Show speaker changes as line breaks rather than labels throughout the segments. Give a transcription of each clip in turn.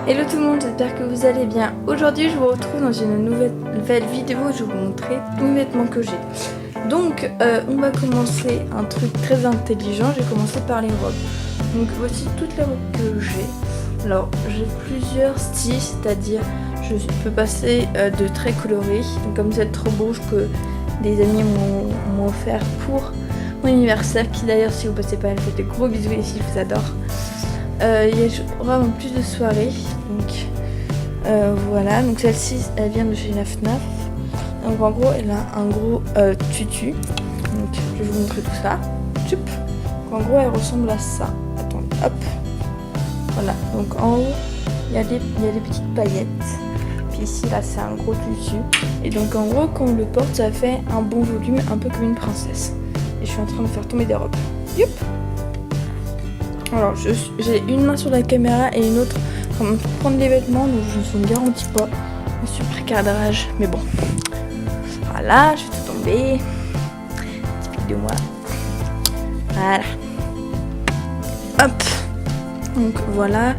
Hello tout le monde, j'espère que vous allez bien. Aujourd'hui je vous retrouve dans une nouvelle vidéo où je vais vous montrer tous les vêtements que j'ai. Donc on va commencer un truc très intelligent, je vais commencer par les robes. Donc voici toutes les robes que j'ai. Alors j'ai plusieurs styles, c'est-à-dire je peux passer de très colorés, comme cette robe rouge que des amis m'ont offert pour mon anniversaire, qui d'ailleurs si vous passez pas, elle fait des gros bisous ici, je vous adore. Il y a vraiment plus de soirées, donc voilà, donc celle-ci elle vient de chez la FNAF, donc en gros elle a un gros tutu, donc je vais vous montrer tout ça. Tchoup. En gros elle ressemble à ça, attendez, hop, voilà, donc en haut il y a des petites paillettes, puis ici là c'est un gros tutu, et donc en gros quand on le porte ça fait un bon volume, un peu comme une princesse, et je suis en train de faire tomber des robes. Youp. Alors j'ai une main sur la caméra et une autre pour prendre les vêtements, donc je ne vous garantis pas un super cadrage, mais bon. Voilà, je vais tout tomber. Typique de moi. Voilà. Hop. Donc voilà,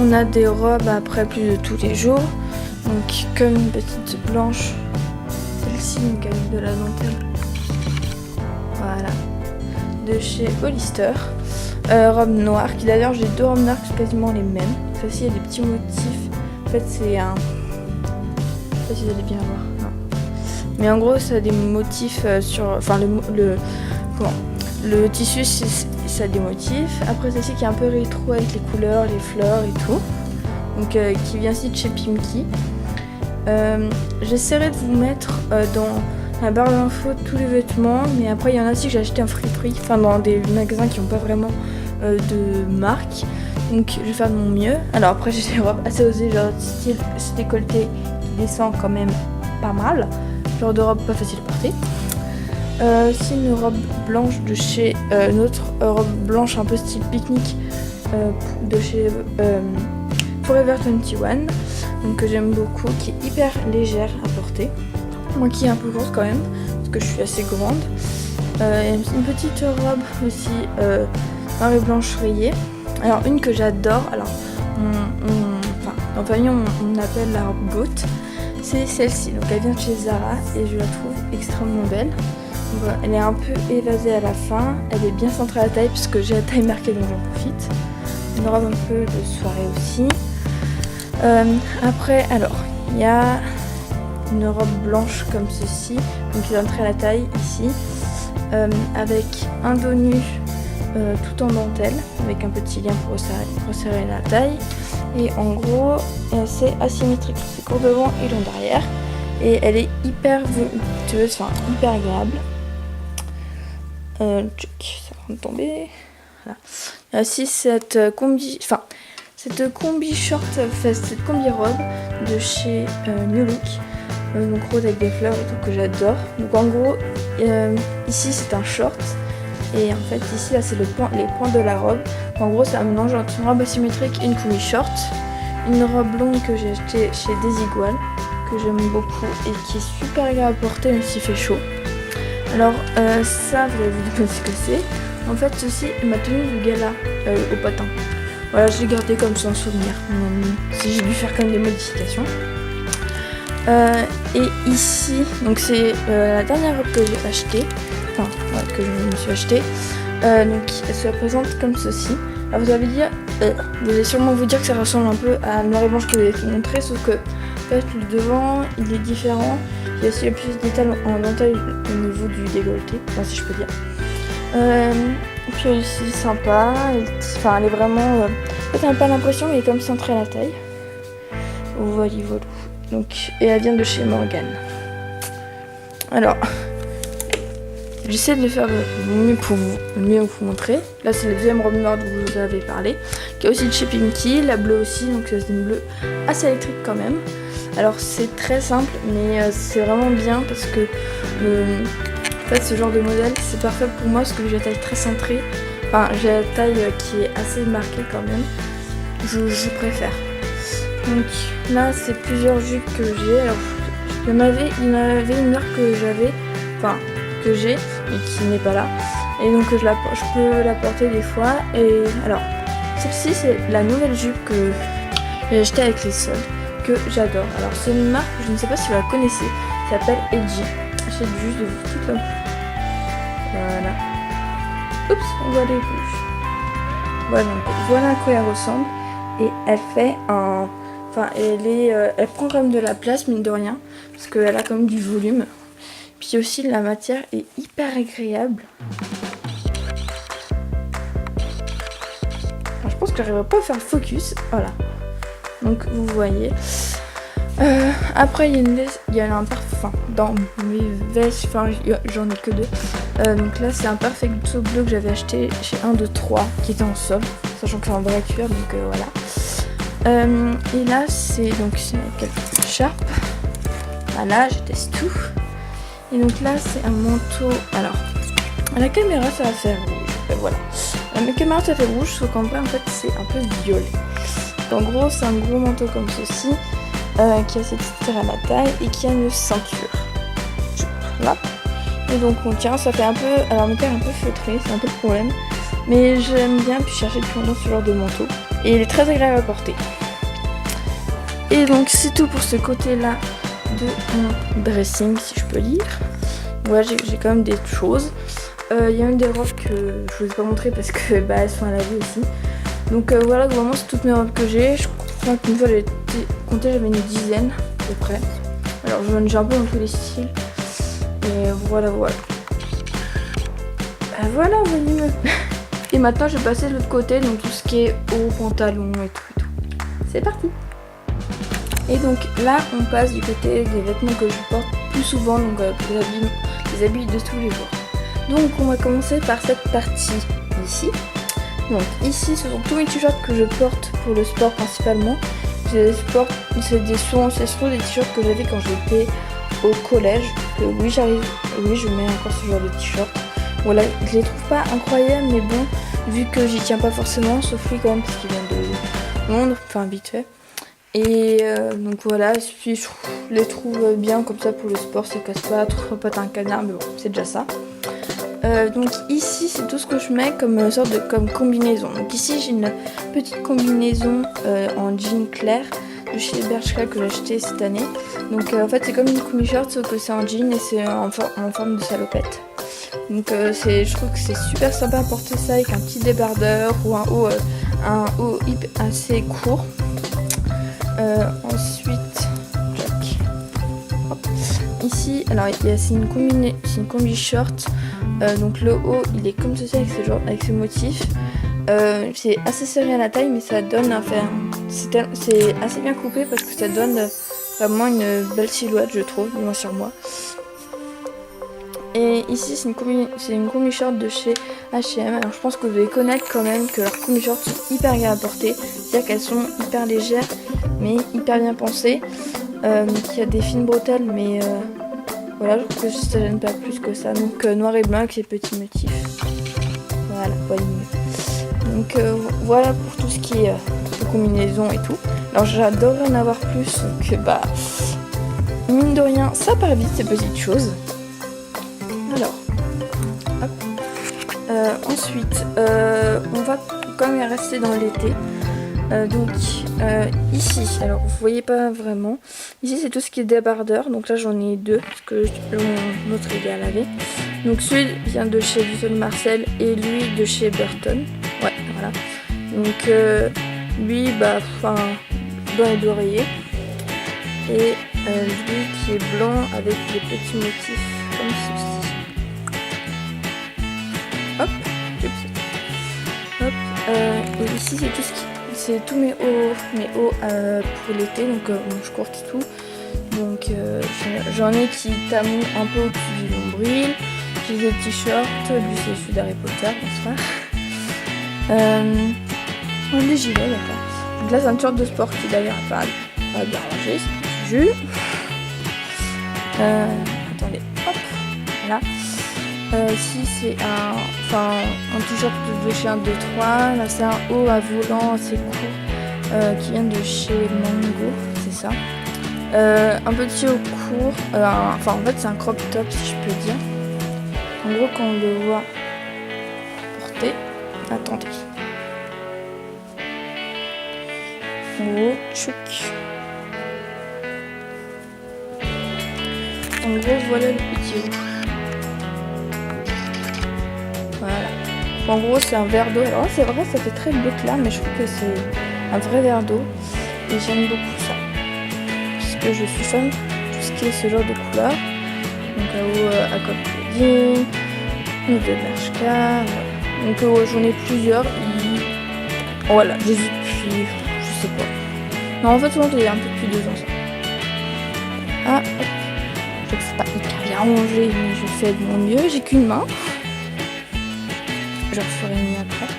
on a des robes après plus de tous les jours. Donc comme une petite blanche, celle-ci donc avec de la dentelle. Voilà. De chez Hollister. Robe noire, qui d'ailleurs j'ai deux robes noires qui sont quasiment les mêmes. Celle-ci il y a des petits motifs. En fait c'est un... Je sais pas si vous allez bien voir. Non. Mais en gros ça a des motifs sur... Enfin le tissu ça a des motifs. Après celle-ci qui est un peu rétro avec les couleurs, les fleurs et tout. Donc qui vient aussi de chez Pimki. J'essaierai de vous mettre dans la barre d'infos tous les vêtements, mais après il y en a aussi que j'ai acheté en friperie, enfin dans des magasins qui n'ont pas vraiment de marque, donc je vais faire de mon mieux. Alors après j'ai des robes assez osées, genre style décolleté qui descend quand même pas mal, genre de robe pas facile à porter. C'est une robe blanche de chez une autre robe blanche un peu style pique-nique de chez Forever 21, donc que j'aime beaucoup, qui est hyper légère à porter. Moi qui est un peu grosse quand même, parce que je suis assez grande. Une petite robe aussi noire et blanche rayée. Alors une que j'adore, alors en famille on appelle la robe goth. C'est celle-ci, donc elle vient de chez Zara et je la trouve extrêmement belle. Donc, voilà, elle est un peu évasée à la fin, elle est bien centrée à la taille puisque j'ai la taille marquée donc j'en profite. Une robe un peu de soirée aussi. Après alors il y a une robe blanche comme ceci, donc qui est centrée à la taille ici, avec un dos nu tout en dentelle, avec un petit lien pour resserrer la taille, et en gros c'est asymétrique, c'est court devant et long derrière, et elle est hyper voluptueuse, enfin hyper agréable. Ça va me tomber. Voilà. Il y a aussi cette combi short, cette combi robe de chez New Look. Donc rose avec des fleurs et tout, que j'adore. Donc en gros ici c'est un short et en fait ici là c'est les points de la robe. En gros c'est un mélange entre une robe asymétrique et une combi short. Une robe longue que j'ai achetée chez Desigual, que j'aime beaucoup et qui est super agréable à porter même s'il fait chaud. Alors ça vous allez vous dire ce que c'est. En fait ceci est ma tenue du gala au patin. Voilà, je l'ai gardé comme ça en souvenir. Si j'ai dû faire quand même des modifications. Et ici, donc c'est la dernière robe que j'ai achetée, enfin ouais, que je me suis achetée. Donc elle se présente comme ceci. Alors vous allez sûrement vous dire que ça ressemble un peu à la noire et blanche que je vous ai montré, sauf que en fait, le devant il est différent. Il y a aussi plus de détails en dentelle au niveau du décolleté, enfin si je peux dire. Et puis ici sympa, elle est vraiment, en fait elle n'a pas l'impression, mais elle est comme centrée à la taille. Voilà. Donc, et elle vient de chez Morgan. Alors, j'essaie de faire mieux pour vous montrer. Là, c'est la deuxième robe noire dont je vous avais parlé, qui est aussi de chez Pimki, la bleue aussi, donc c'est une bleue assez électrique quand même. Alors, c'est très simple, mais c'est vraiment bien parce que en fait, ce genre de modèle, c'est parfait pour moi parce que j'ai la taille très centrée. Enfin, j'ai la taille qui est assez marquée quand même. Je préfère. Donc là c'est plusieurs jupes que j'ai. Alors il y en avait une marque que j'ai mais qui n'est pas là. Et donc je peux la porter des fois. Et alors celle-ci c'est la nouvelle jupe j'ai acheté avec les soldes, que j'adore. Alors c'est une marque, je ne sais pas si vous la connaissez, ça s'appelle Edgy. J'achète juste de tout comme. Voilà. Oups, on voit les bouches. Voilà, donc voilà à quoi elle ressemble. Et elle fait un... Enfin, elle prend quand même de la place, mine de rien, parce qu'elle a quand même du volume. Puis aussi, la matière est hyper agréable. Alors, je pense que j'arriverai pas à faire le focus. Voilà. Donc, vous voyez. Après, il y a un parfum dans mes vestes. Enfin, j'en ai que 2. Donc là, c'est un Perfecto bleu que j'avais acheté chez 1, 2, 3, qui était en solde. Sachant que c'est un vrai cuir, donc voilà. Et là, c'est quelques écharpes. Voilà, je teste tout. Et donc là, c'est un manteau. Alors, à la caméra, ça va faire rouge. Voilà. À la caméra, ça fait rouge, sauf qu'en vrai, en fait, c'est un peu violet. En gros, c'est un gros manteau comme ceci, qui a cette petite à la taille et qui a une ceinture. Là. Et donc, on tient, ça fait un peu. Alors, mon père est un peu feutré, c'est un peu le problème. Mais j'aime bien, puis chercher depuis longtemps ce genre de manteau. Et il est très agréable à porter. Et donc, c'est tout pour ce côté-là de mon dressing, si je peux dire. Ouais, j'ai quand même des choses. Il y a même des robes que je vous ai pas montré parce que elles sont à la vie aussi. Donc voilà, vraiment c'est toutes mes robes que j'ai. Je crois qu'une fois j'ai compté, j'avais une dizaine à peu près. Alors j'ai un peu dans tous les styles. Et voilà. Voilà, vous voyez. Et maintenant je vais passer de l'autre côté, donc tout ce qui est haut, pantalon et tout. C'est parti. Et donc là on passe du côté des vêtements que je porte plus souvent, donc les habits de tous les jours. Donc on va commencer par cette partie ici. Donc ici ce sont tous mes t-shirts que je porte pour le sport principalement. C'est souvent des t-shirts que j'avais quand j'étais au collège. Oui je mets encore ce genre de t-shirt. Voilà, je les trouve pas incroyables mais bon, vu que j'y tiens pas forcément, sauf lui quand même parce qu'il vient de Londres, enfin vite fait. Et donc voilà, puis je les trouve bien comme ça pour le sport, ça casse pas, trop pas un canard, mais bon, c'est déjà ça. Donc ici c'est tout ce que je mets comme sorte de combinaison. Donc ici j'ai une petite combinaison en jean clair de chez Bershka que j'ai acheté cette année. Donc en fait c'est comme une combi-short sauf que c'est en jean et c'est en forme de salopette. Donc je trouve que c'est super sympa à porter ça avec un petit débardeur ou un haut assez court. Ensuite, ici, alors c'est une combi short. Donc le haut, il est comme ceci avec ce motif. C'est assez serré à la taille, mais ça donne c'est assez bien coupé parce que ça donne vraiment une belle silhouette, je trouve, du moins sur moi. Et ici, c'est une combi short de chez H&M. Alors je pense que vous devez connaître quand même que leurs combi shorts sont hyper agréables à porter, c'est-à-dire qu'elles sont hyper légères mais hyper bien pensées. Il y a des fines bretelles, mais voilà, je trouve que ça gêne pas plus que ça. Donc noir et blanc avec ces petits motifs. Voilà, poignée. Donc voilà pour tout ce qui est combinaison et tout. Alors j'adorerais en avoir plus, que mine de rien, ça part vite ces petites choses. Alors, hop. Ensuite, on va quand même rester dans l'été. Donc ici, alors vous voyez pas vraiment. Ici c'est tout ce qui est débardeur. Donc là j'en ai 2 parce que mon autre il est à laver. Donc celui vient de chez Vuitton Marcel et lui de chez Burton. Ouais, voilà. Donc lui, blanc et d'oreiller. Et lui qui est blanc avec des petits motifs comme ceci. Hop, hop. Et ici c'est tous mes hauts pour l'été, donc manches courtes et tout. Donc j'en ai qui tamouillent un peu au-dessus du nombril. J'ai des t-shirts, lui c'est celui d'Harry Potter, n'est-ce pas. Des gilets, d'accord. Donc là c'est un t-shirt de sport qui d'ailleurs pas bien rangé, c'est du jus. Attendez, hop, voilà. Ici c'est un t-shirt de chez 1, 2, 3. Là c'est un haut à volant assez court qui vient de chez Mango, c'est ça. Un petit haut court, en fait c'est un crop top si je peux dire. En gros quand on le voit porter, attendez. En gros, tchouk. En gros, voilà le petit haut. Voilà. En gros, c'est un verre d'eau. Alors c'est vrai, ça fait très bleu clair, mais je trouve que c'est un vrai verre d'eau. Et j'aime beaucoup ça. Parce que je suis fan de tout ce qui est ce genre de couleur. Donc à coque pudding, de Bershka, voilà. Donc j'en ai plusieurs. Voilà, j'ai vu depuis, je sais pas. Non, en fait, souvent, il y a un peu plus de 2 ans ça. Ah, hop. Je sais que c'est pas hyper bien rangé, mais je fais de mon mieux. J'ai qu'une main. Je referai mieux après.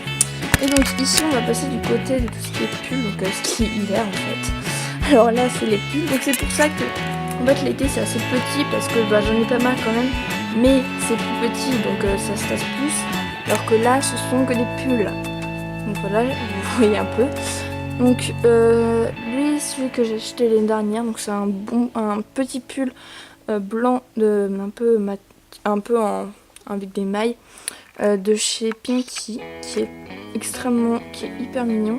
Et donc ici, on va passer du côté de tout ce qui est pull, donc ce qui est hiver en fait. Alors là, c'est les pulls. Donc c'est pour ça que, en fait, l'été c'est assez petit parce que j'en ai pas mal quand même, mais c'est plus petit, donc ça se tasse plus. Alors que là, ce sont que des pulls. Donc voilà, vous voyez un peu. Donc lui, celui que j'ai acheté l'année dernière, donc c'est un petit pull blanc un peu avec des mailles de chez Pinky, qui est hyper mignon.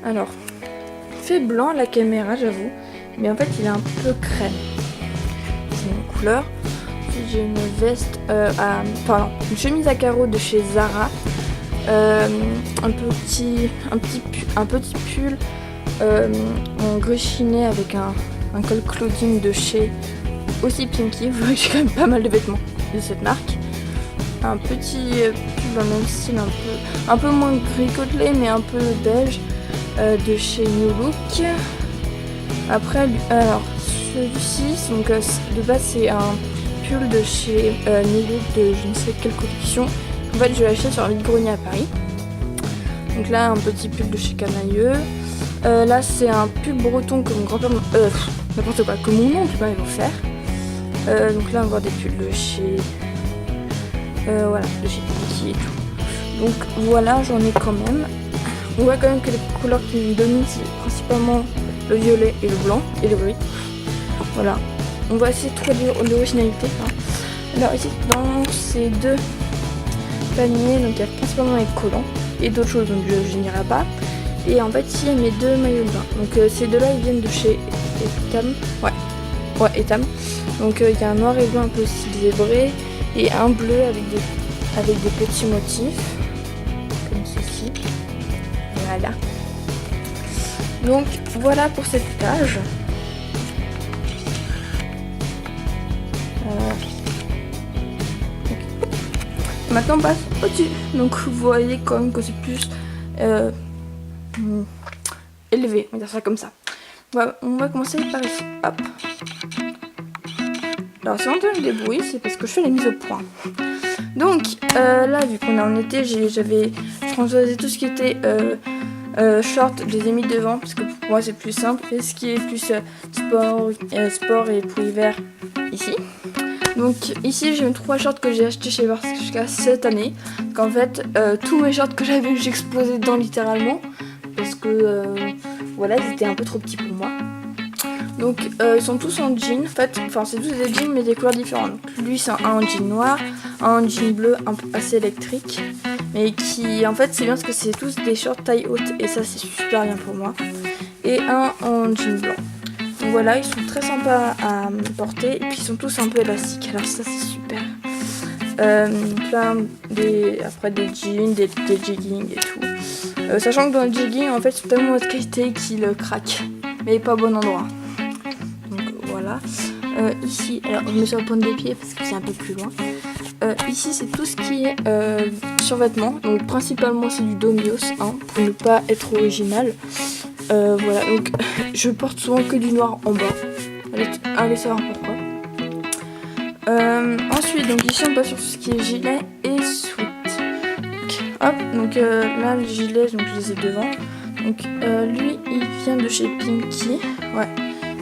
Alors, il fait blanc à la caméra, j'avoue, mais en fait il est un peu crème. C'est une couleur. J'ai une veste, une chemise à carreaux de chez Zara. Un petit pull en gris chiné avec un col clothing de chez aussi Pinky. Vous voyez que j'ai quand même pas mal de vêtements de cette marque. Un petit pull dans le même style, un peu moins gris côtelé mais un peu beige de chez New Look. Après, alors celui-ci, donc de base c'est un pull de chez New Look de je ne sais quelle collection. En fait, je l'ai acheté sur un vide-grenier à Paris. Donc là, un petit pull de chez Camailleux. Là, c'est un pull breton que mon grand-père, n'importe quoi, que mon oncle m'avait offert. Donc là, encore des pulls de chez, voilà, de chez Pinky et tout. Donc voilà, j'en ai quand même. On voit quand même que les couleurs qui me dominent, c'est principalement le violet et le blanc et le gris. Voilà. On va essayer de trouver de l'originalité. Hein. Alors ici, dans ces 2 paniers, donc il y a principalement les collants et d'autres choses, donc je n'irai pas. Et en fait, ici, il y a mes 2 maillots de bain. Donc ces 2-là, ils viennent de chez Etam. Ouais, Etam. Donc il y a un noir et blanc un peu style zébré et un bleu avec des petits motifs comme ceci. Voilà. Donc voilà pour cette page. Maintenant on passe au-dessus. Donc vous voyez quand même que c'est plus élevé, on va dire ça comme ça. On va commencer par ici. Hop. Alors si on entend des bruits, c'est parce que je fais la mise au point. Donc là, vu qu'on est en été, je transposais tout ce qui était short, je les ai mis devant parce que pour moi c'est plus simple. Et ce qui est plus sport et pour l'hiver ici. Donc ici j'ai mes 3 shorts que j'ai achetés chez Bershka cette année. Qu'en fait tous mes shorts que j'avais j'explosais dedans littéralement. Parce que voilà, ils étaient un peu trop petits pour moi. Donc ils sont tous en jean, en fait, c'est tous des jeans mais des couleurs différentes. Donc, lui c'est un en jean noir, un en jean bleu un peu assez électrique. Mais qui en fait c'est bien parce que c'est tous des shorts taille haute et ça c'est super bien pour moi. Et un en jean blanc. Donc voilà, ils sont très sympas à porter et puis ils sont tous un peu élastiques, alors ça c'est super. Après des jeans, des jeggings et tout. Sachant que dans le jegging en fait c'est tellement haute qualité qu'il craque, mais pas au bon endroit. Donc voilà. Ici, alors je mets sur le point des pieds parce que c'est un peu plus loin. Ici c'est tout ce qui est survêtement, donc principalement c'est du Domios hein, pour ne pas être original. Voilà, donc je porte souvent que du noir en bas. Allez savoir pourquoi. Ensuite, donc ici on passe sur tout ce qui est gilet et sweat. Hop, donc là le gilet, donc je les ai devant. Donc lui il vient de chez Pinky, ouais.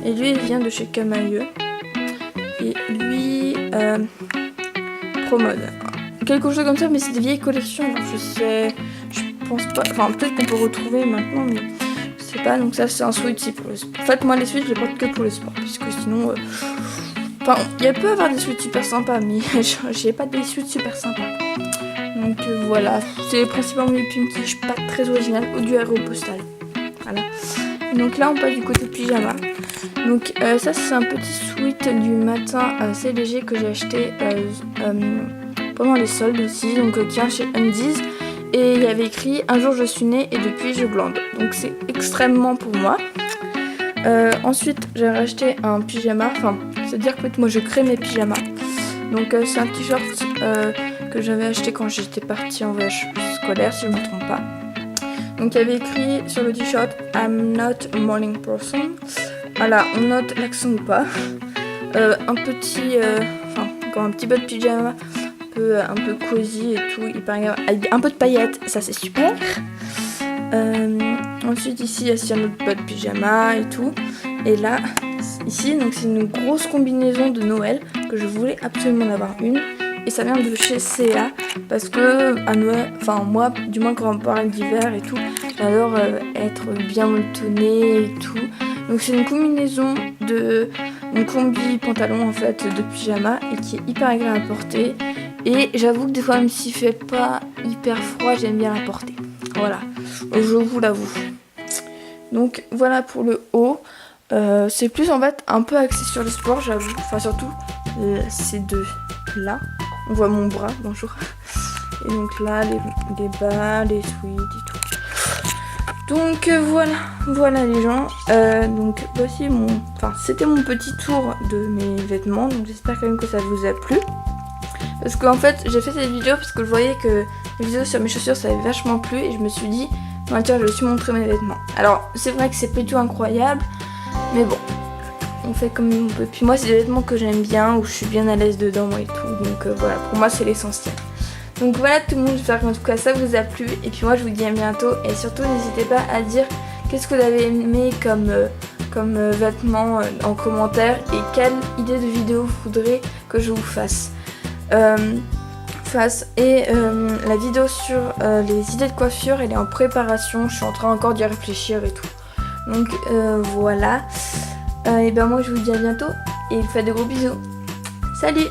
Et lui il vient de chez Camailleux. Et lui Promode. Quelque chose comme ça, mais c'est des vieilles collections. Donc je pense pas. Enfin peut-être qu'on peut retrouver maintenant, mais je sais pas. Donc ça c'est un sweat aussi pour le sport. En fait moi les sweats je les porte que pour le sport, puisque sinon. Enfin, il peut y avoir des sweats super sympas, mais j'ai pas des sweats super sympas. Donc voilà, c'est principalement du Pinky, je suis pas très original, ou du Aéropostale. Voilà. Donc là on passe du côté pyjama. Donc ça c'est un petit sweat du matin assez léger que j'ai acheté pendant les soldes aussi, donc qui vient chez Undies. Et il y avait écrit un jour je suis née et depuis je glande. Donc c'est extrêmement pour moi. Ensuite j'ai racheté un pyjama, enfin c'est-à-dire que moi je crée mes pyjamas. Donc c'est un t-shirt que j'avais acheté quand j'étais partie en voyage scolaire si je ne me trompe pas. Donc il y avait écrit sur le t-shirt I'm not a morning person. Voilà, on note l'accent ou pas. Un petit bas de pyjama un peu cosy et tout, avec un peu de paillettes, ça c'est super. Ensuite ici il y a un autre bas de pyjama et tout. Et là, ici donc c'est une grosse combinaison de Noël que je voulais absolument en avoir une. Et ça vient de chez C&A parce que à Noël, enfin moi, du moins quand on parle d'hiver et tout, j'adore être bien molletonnée et tout. Donc c'est une combinaison de une combi pantalon en fait de pyjama et qui est hyper agréable à porter. Et j'avoue que des fois même s'il fait pas hyper froid, j'aime bien la porter. Voilà, je vous l'avoue. Donc voilà pour le haut. C'est plus en fait un peu axé sur le sport, j'avoue. Enfin surtout ces deux là. On voit mon bras, bonjour. Et donc là, les bas, les sweats et tout. Donc voilà les gens. Donc voici c'était mon petit tour de mes vêtements. Donc j'espère quand même que ça vous a plu. Parce qu'en fait, j'ai fait cette vidéo parce que je voyais que les vidéos sur mes chaussures, ça avait vachement plu. Et je me suis dit, tiens, je vais aussi montrer mes vêtements. Alors, c'est vrai que c'est pas du tout incroyable. Mais bon, on fait comme on peut. Puis moi c'est des vêtements que j'aime bien, où je suis bien à l'aise dedans et tout. Donc voilà, pour moi c'est l'essentiel. Donc voilà tout le monde, j'espère qu'en tout cas ça vous a plu. Et puis moi je vous dis à bientôt. Et surtout n'hésitez pas à dire qu'est-ce que vous avez aimé comme vêtements en commentaire. Et quelle idée de vidéo vous voudrez que je vous fasse. Et la vidéo sur les idées de coiffure, elle est en préparation. Je suis en train encore d'y réfléchir et tout. Donc voilà. Et ben moi je vous dis à bientôt et vous faites de gros bisous. Salut!